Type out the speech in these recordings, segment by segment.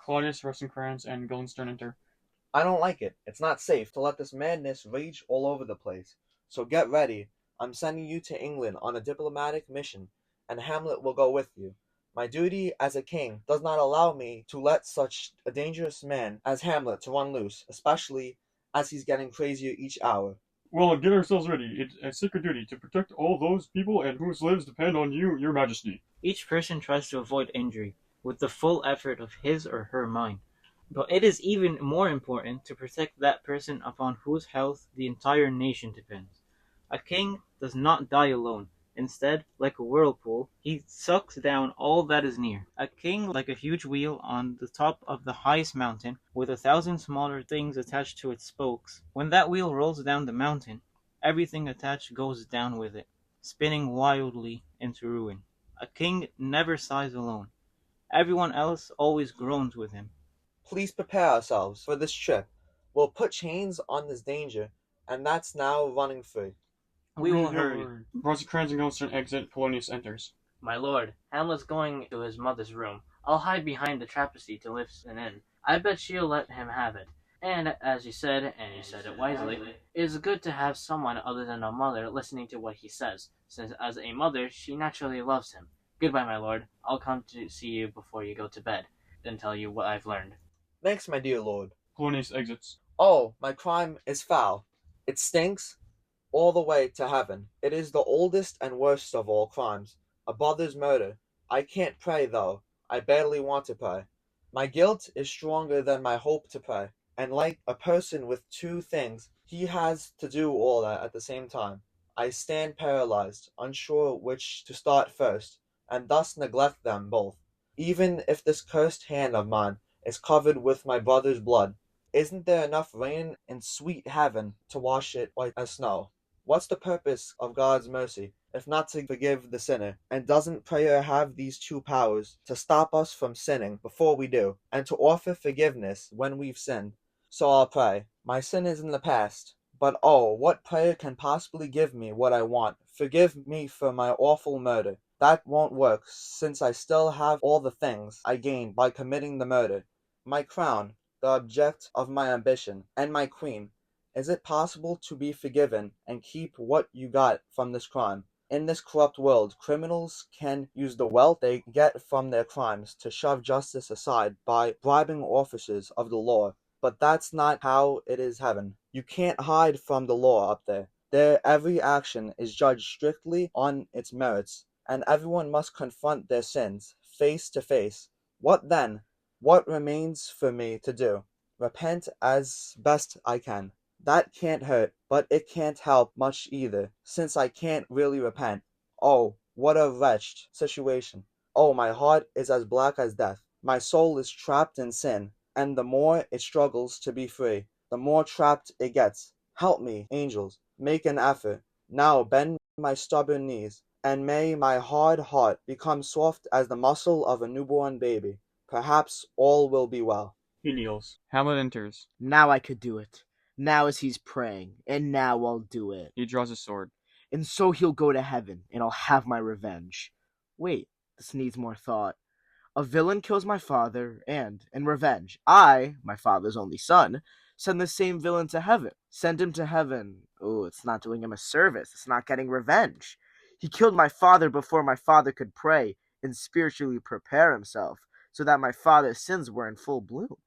Claudius, Rosencrantz, and Guildenstern enter. I don't like it. It's not safe to let this madness rage all over the place. So get ready. I'm sending you to England on a diplomatic mission, and Hamlet will go with you. My duty as a king does not allow me to let such a dangerous man as Hamlet to run loose, especially as he's getting crazier each hour. Well, get ourselves ready. It's a sacred duty to protect all those people and whose lives depend on you, your majesty. Each person tries to avoid injury with the full effort of his or her mind. But it is even more important to protect that person upon whose health the entire nation depends. A king does not die alone. Instead, like a whirlpool, he sucks down all that is near. A king like a huge wheel on the top of the highest mountain, with 1,000 smaller things attached to its spokes. When that wheel rolls down the mountain, everything attached goes down with it, spinning wildly into ruin. A king never sighs alone. Everyone else always groans with him. Please prepare ourselves for this trip. We'll put chains on this danger, and that's now running free. We will hurry. Rosencrantz and Guildenstern exit. Polonius enters. My lord, Hamlet's going to his mother's room. I'll hide behind the trapeze to listen in. I bet she'll let him have it. And as you said, and you said it wisely, it is good to have someone other than a mother listening to what he says, since as a mother she naturally loves him. Goodbye, my lord. I'll come to see you before you go to bed, then tell you what I've learned. Thanks, my dear lord. Polonius exits. Oh, my crime is foul. It stinks all the way to heaven. It is the oldest and worst of all crimes, a brother's murder. I can't pray, though. I barely want to pray. My guilt is stronger than my hope to pray, and like a person with two things, he has to do all that at the same time. I stand paralyzed, unsure which to start first, and thus neglect them both. Even if this cursed hand of mine is covered with my brother's blood, isn't there enough rain in sweet heaven to wash it white as snow? What's the purpose of God's mercy, if not to forgive the sinner? And doesn't prayer have these two powers, to stop us from sinning before we do, and to offer forgiveness when we've sinned? So I'll pray. My sin is in the past, but oh, what prayer can possibly give me what I want? Forgive me for my awful murder. That won't work, since I still have all the things I gained by committing the murder. My crown, the object of my ambition, and my queen. Is it possible to be forgiven and keep what you got from this crime? In this corrupt world, criminals can use the wealth they get from their crimes to shove justice aside by bribing officers of the law. But that's not how it is heaven. You can't hide from the law up there. Their every action is judged strictly on its merits, and everyone must confront their sins face to face. What then? What remains for me to do? Repent as best I can. That can't hurt, but it can't help much either, since I can't really repent. Oh, what a wretched situation. Oh, my heart is as black as death. My soul is trapped in sin, and the more it struggles to be free, the more trapped it gets. Help me, angels. Make an effort. Now bend my stubborn knees, and may my hard heart become soft as the muscle of a newborn baby. Perhaps all will be well. He kneels. Hamlet enters. Now I could do it. Now as he's praying, and now I'll do it. He draws his sword. And so he'll go to heaven, and I'll have my revenge. Wait, this needs more thought. A villain kills my father, and, in revenge, I, my father's only son, send the same villain to heaven. Send him to heaven. Oh, it's not doing him a service. It's not getting revenge. He killed my father before my father could pray and spiritually prepare himself, so that my father's sins were in full bloom.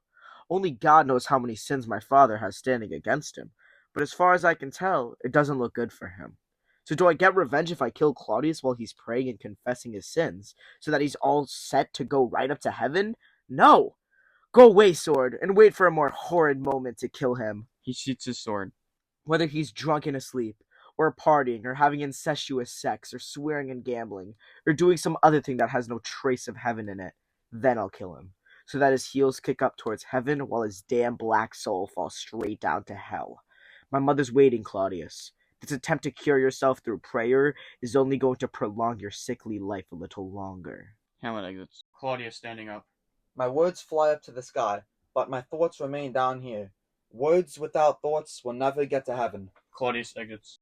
Only God knows how many sins my father has standing against him, but as far as I can tell, it doesn't look good for him. So do I get revenge if I kill Claudius while he's praying and confessing his sins, so that he's all set to go right up to heaven? No! Go away, sword, and wait for a more horrid moment to kill him. He sheaths his sword. Whether he's drunk and asleep, or partying, or having incestuous sex, or swearing and gambling, or doing some other thing that has no trace of heaven in it, then I'll kill him, so that his heels kick up towards heaven while his damn black soul falls straight down to hell. My mother's waiting, Claudius. This attempt to cure yourself through prayer is only going to prolong your sickly life a little longer. Hamlet exits. Claudius standing up. My words fly up to the sky, but my thoughts remain down here. Words without thoughts will never get to heaven. Claudius exits.